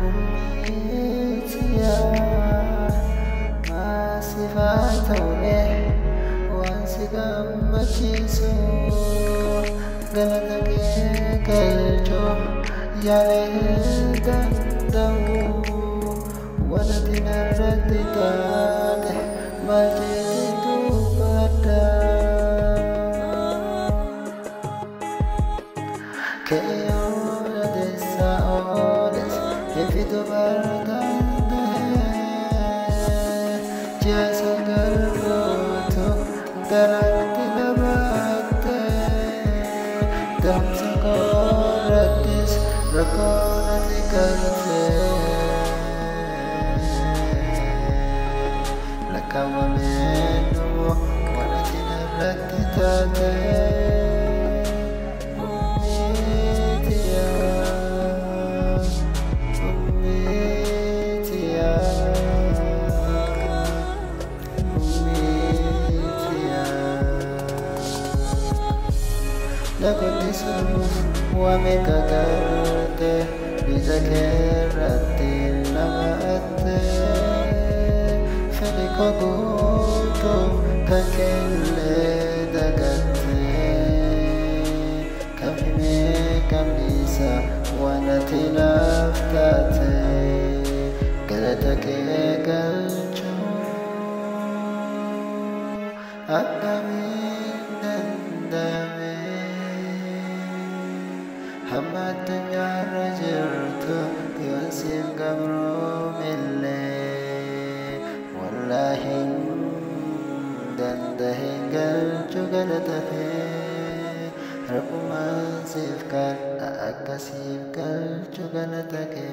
ummitiya masifataune wansi gammachiisu galata kee galchuu yaalee danda'u wanti narratti taate maal jedhetu badda keeyyoon adeessa ooles efitu bardande ji'a sagal gootu darakti nabatte damsa koorrattis rakkoon ati galche lakkaawwameennu wanti narratti taate Lakutisuf wame kakarte bisa kerati namaate Feliko gutu kakele dagate Kafime kamisa wanati laftate Galata ke galcho Akamin dandame Hamad nyara jirtu yosin gabro mille Wallahi dandahin galchu galatafe Rabbuman sifkan akasif galchu galatake